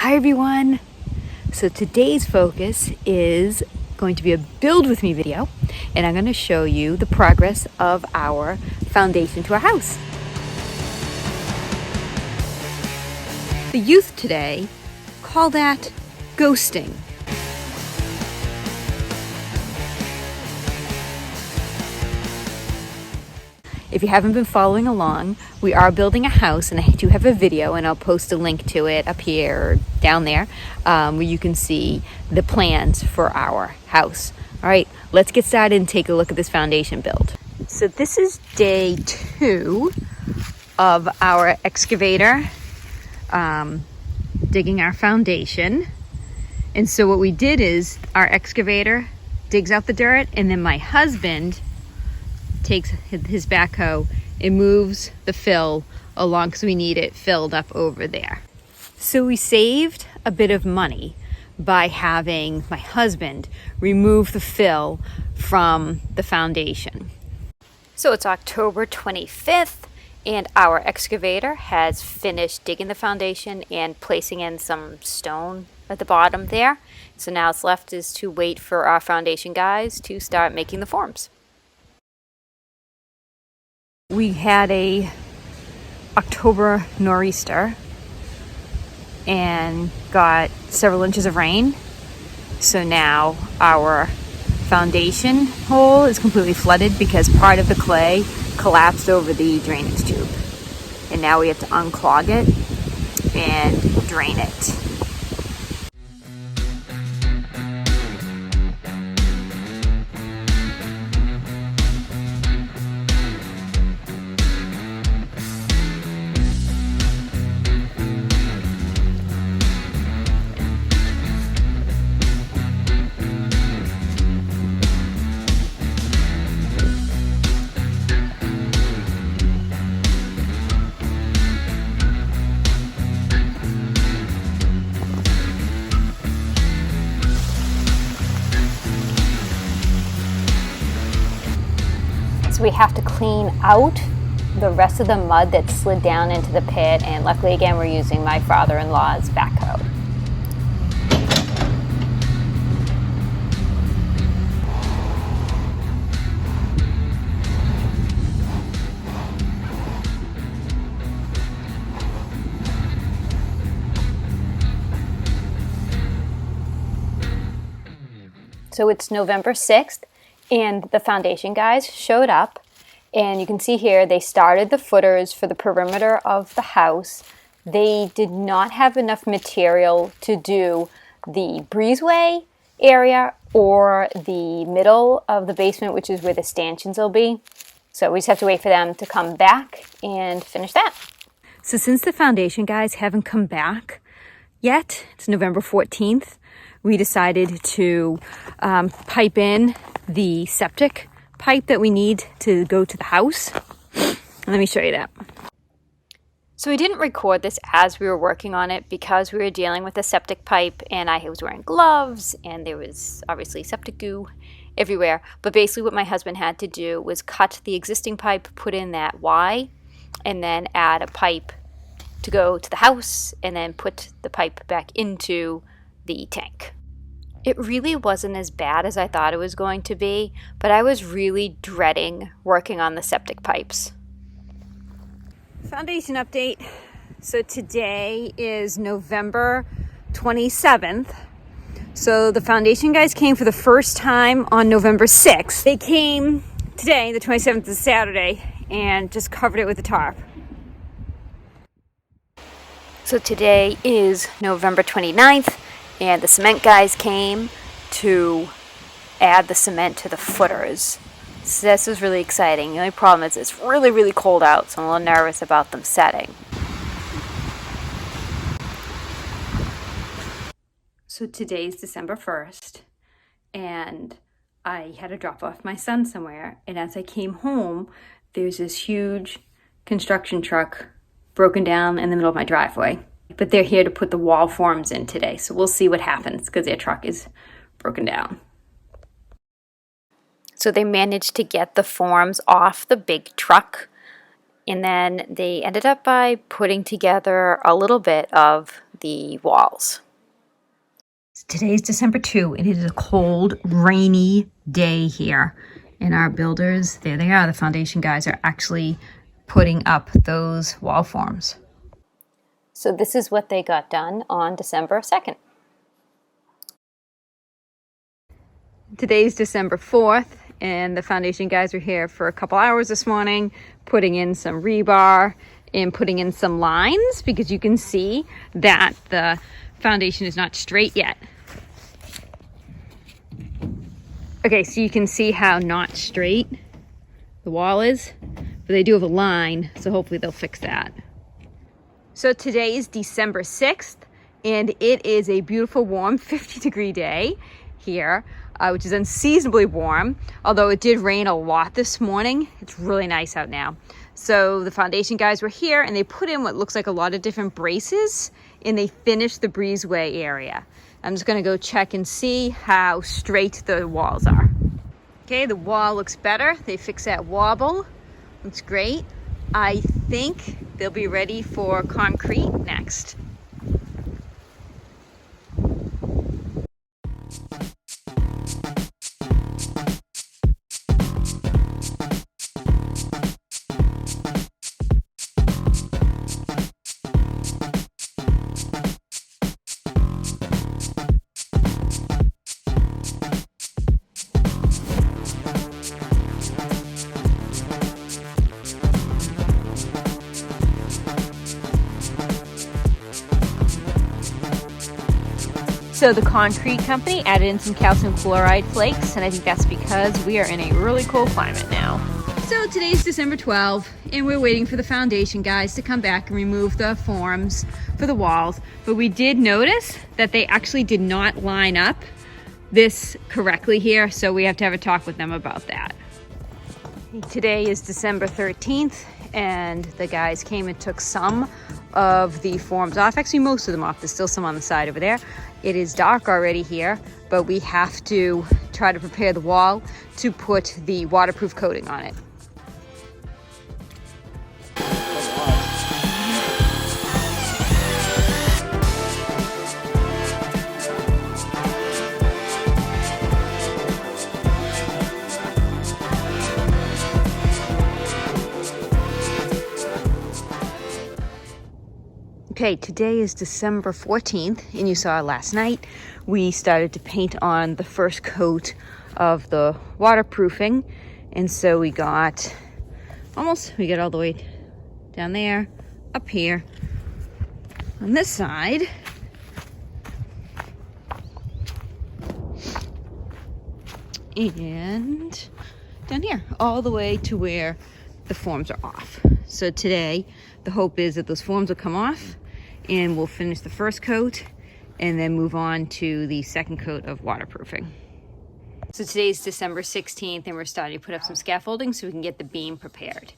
Hi everyone! So today's focus is going to be a build with me video, and I'm going to show you the progress of our foundation to our house. The youth today call that ghosting. If you haven't been following along, we are building a house, and I do have a video, and I'll post a link to it up here or down there where you can see the plans for our house. All right, let's get started and take a look at this foundation build. So this is day 2 of our excavator digging our foundation. And so what we did is our excavator digs out the dirt, and then my husband takes his backhoe and moves the fill along because we need it filled up over there. So we saved a bit of money by having my husband remove the fill from the foundation. So it's October 25th, and our excavator has finished digging the foundation and placing in some stone at the bottom there. So now what's left is to wait for our foundation guys to start making the forms. We had a October nor'easter and got several inches of rain. So now our foundation hole is completely flooded because part of the clay collapsed over the drainage tube. And now we have to unclog it and drain it. So we have to clean out the rest of the mud that slid down into the pit, and luckily again we're using my father-in-law's backhoe. So it's November 6th. And the foundation guys showed up, and you can see here they started the footers for the perimeter of the house. They did not have enough material to do the breezeway area or the middle of the basement, which is where the stanchions will be. So we just have to wait for them to come back and finish that. So since the foundation guys haven't come back yet, it's November 14th, we decided to pipe in the septic pipe that we need to go to the house. Let me show you that. So we didn't record this as we were working on it because we were dealing with a septic pipe, and I was wearing gloves, and there was obviously septic goo everywhere. But basically what my husband had to do was cut the existing pipe, put in that Y, and then add a pipe to go to the house, and then put the pipe back into the tank. It really wasn't as bad as I thought it was going to be, but I was really dreading working on the septic pipes. Foundation update. So today is November 27th. So the foundation guys came for the first time on November 6th. They came today, the 27th is Saturday, and just covered it with a tarp. So today is November 29th. And the cement guys came to add the cement to the footers. So this was really exciting. The only problem is it's really, really cold out, so I'm a little nervous about them setting. So today's December 1st, and I had to drop off my son somewhere. And as I came home, there's this huge construction truck broken down in the middle of my driveway. But they're here to put the wall forms in today, so we'll see what happens because their truck is broken down. So they managed to get the forms off the big truck, and then they ended up by putting together a little bit of the walls. Today's December 2, and it is a cold, rainy day here. And our builders, there they are, the foundation guys are actually putting up those wall forms. So this is what they got done on December 2nd. Today's December 4th, and the foundation guys are here for a couple hours this morning, putting in some rebar and putting in some lines, because you can see that the foundation is not straight yet. Okay, so you can see how not straight the wall is, but they do have a line, so hopefully they'll fix that. So today is December 6th, and it is a beautiful, warm 50-degree day here, which is unseasonably warm, although it did rain a lot this morning. It's really nice out now. So the foundation guys were here, and they put in what looks like a lot of different braces, and they finished the breezeway area. I'm just gonna go check and see how straight the walls are. Okay, the wall looks better. They fixed that wobble. Looks great. I think they'll be ready for concrete next. So the concrete company added in some calcium chloride flakes, and I think that's because we are in a really cold climate now. So today's December 12th, and we're waiting for the foundation guys to come back and remove the forms for the walls. But we did notice that they actually did not line up this correctly here, so we have to have a talk with them about that. Today is December 13th, and the guys came and took some of the forms off, actually most of them off. There's still some on the side over there. It is dark already here, but we have to try to prepare the wall to put the waterproof coating on it. Okay, today is December 14th, and you saw last night we started to paint on the first coat of the waterproofing, and so we got all the way down there, up here, on this side, and down here, all the way to where the forms are off. So today, the hope is that those forms will come off, and we'll finish the first coat and then move on to the second coat of waterproofing. So today's December 16th, and we're starting to put up some scaffolding so we can get the beam prepared.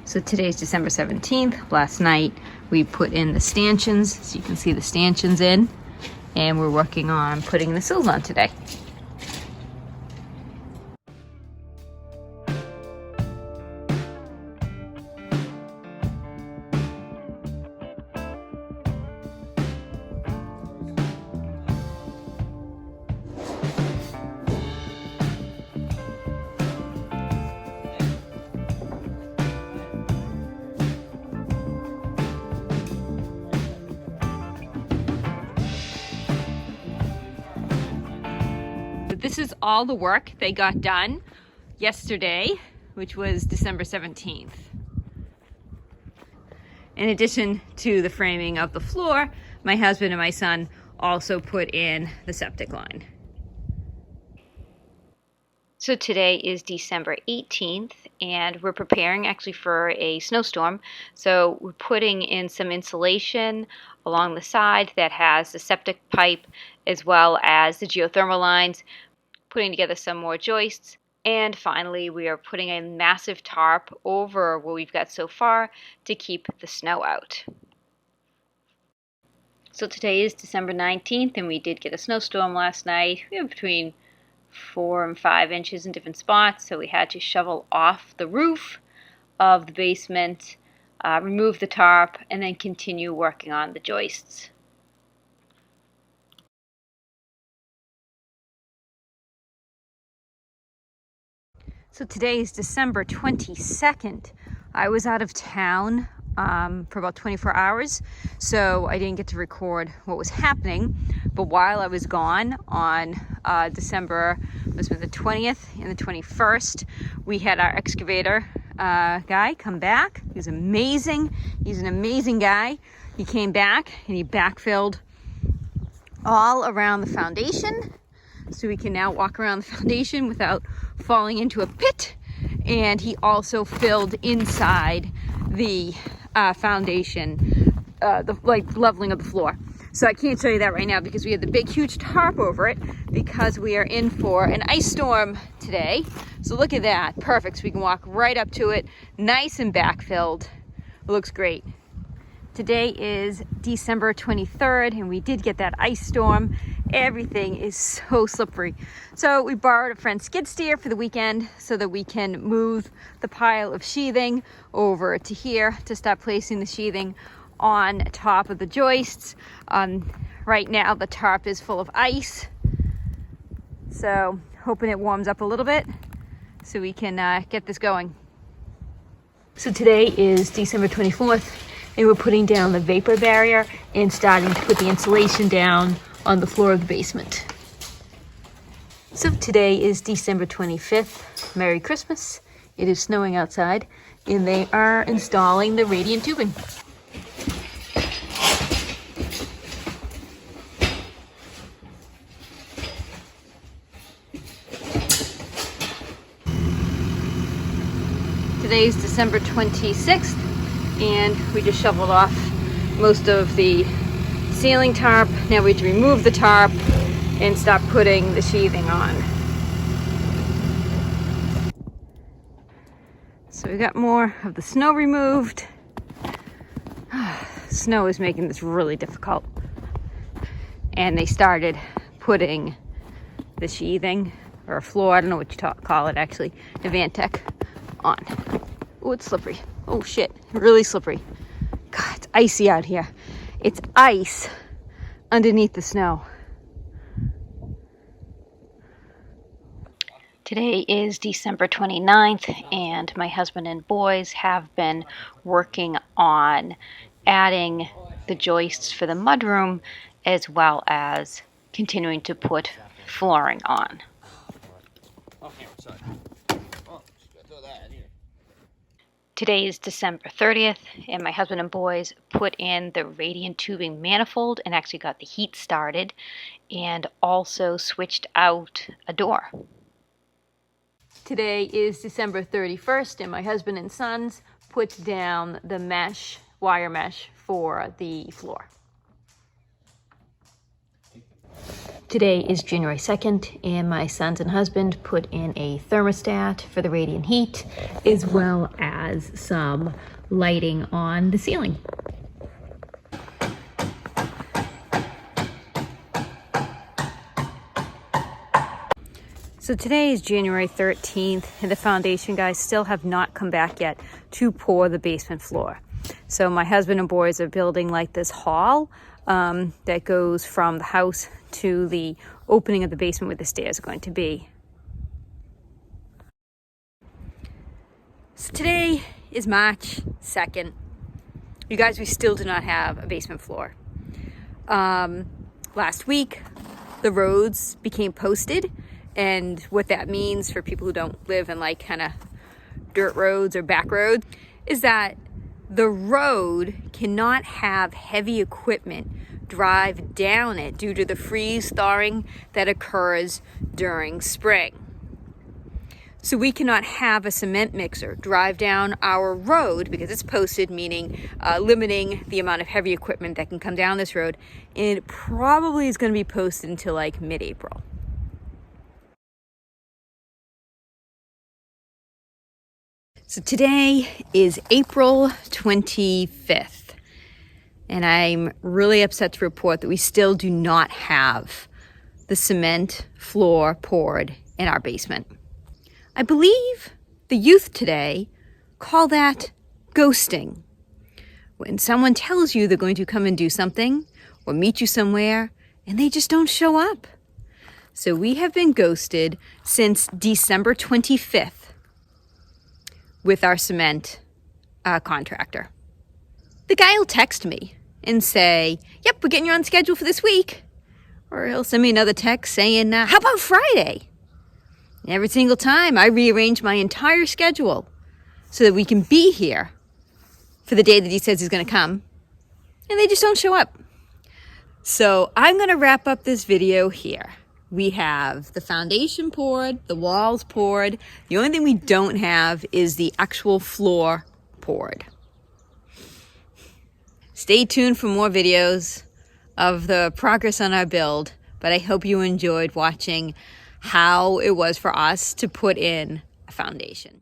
So today's December 17th. Last night we put in the stanchions, so you can see the stanchions in, and we're working on putting the sills on today. This is all the work they got done yesterday, which was December 17th. In addition to the framing of the floor, my husband and my son also put in the septic line. So today is December 18th, and we're preparing actually for a snowstorm. So we're putting in some insulation along the side that has the septic pipe as well as the geothermal lines, putting together some more joists, and finally we are putting a massive tarp over what we've got so far to keep the snow out. So today is December 19th, and we did get a snowstorm last night. We have between 4 and 5 inches in different spots, so we had to shovel off the roof of the basement, remove the tarp, and then continue working on the joists. So today is December 22nd. I was out of town for about 24 hours, so I didn't get to record what was happening. But while I was gone on December, must have been the 20th and the 21st, we had our excavator guy come back. He's amazing. He's an amazing guy. He came back and he backfilled all around the foundation, so we can now walk around the foundation without falling into a pit. And he also filled inside the foundation, the leveling of the floor. So I can't show you that right now because we have the big huge tarp over it because we are in for an ice storm today. So look at that, perfect. So we can walk right up to it, nice and backfilled. It looks great. Today is December 23rd, and we did get that ice storm. Everything is so slippery. So we borrowed a friend's skid steer for the weekend so that we can move the pile of sheathing over to here to start placing the sheathing on top of the joists. Right now the tarp is full of ice, so hoping it warms up a little bit so we can get this going. So today is December 24th. And we're putting down the vapor barrier and starting to put the insulation down on the floor of the basement. So today is December 25th. Merry Christmas. It is snowing outside, and they are installing the radiant tubing. Today is December 26th. And we just shoveled off most of the ceiling tarp. Now we have to remove the tarp and stop putting the sheathing on. So we got more of the snow removed. Snow is making this really difficult. And they started putting the sheathing, or floor, I don't know what you call it actually, the Vantech on. Oh, it's slippery. Oh shit, really slippery. God, it's icy out here. It's ice underneath the snow. Today is December 29th, and my husband and boys have been working on adding the joists for the mudroom as well as continuing to put flooring on. Today is December 30th, and my husband and boys put in the radiant tubing manifold and actually got the heat started and also switched out a door. Today is December 31st, and my husband and sons put down the mesh, wire mesh for the floor. Today is January 2nd, and my sons and husband put in a thermostat for the radiant heat, as well as some lighting on the ceiling. So today is January 13th, and the foundation guys still have not come back yet to pour the basement floor. So my husband and boys are building like this hall that goes from the house to the opening of the basement where the stairs are going to be. So today is March 2nd. You guys, we still do not have a basement floor. Last week, the roads became posted, and what that means for people who don't live in like kind of dirt roads or back roads is that the road cannot have heavy equipment drive down it due to the freeze thawing that occurs during spring. So we cannot have a cement mixer drive down our road because it's posted, meaning limiting the amount of heavy equipment that can come down this road. And it probably is going to be posted until like mid-April. So today is April 25th, and I'm really upset to report that we still do not have the cement floor poured in our basement. I believe the youth today call that ghosting. When someone tells you they're going to come and do something or meet you somewhere and they just don't show up. So we have been ghosted since December 25th. With our cement contractor. The guy will text me and say, yep, we're getting you on schedule for this week. Or he'll send me another text saying, how about Friday? And every single time I rearrange my entire schedule so that we can be here for the day that he says he's going to come. And they just don't show up. So I'm going to wrap up this video here. We have the foundation poured, the walls poured. The only thing we don't have is the actual floor poured. Stay tuned for more videos of the progress on our build, but I hope you enjoyed watching how it was for us to put in a foundation.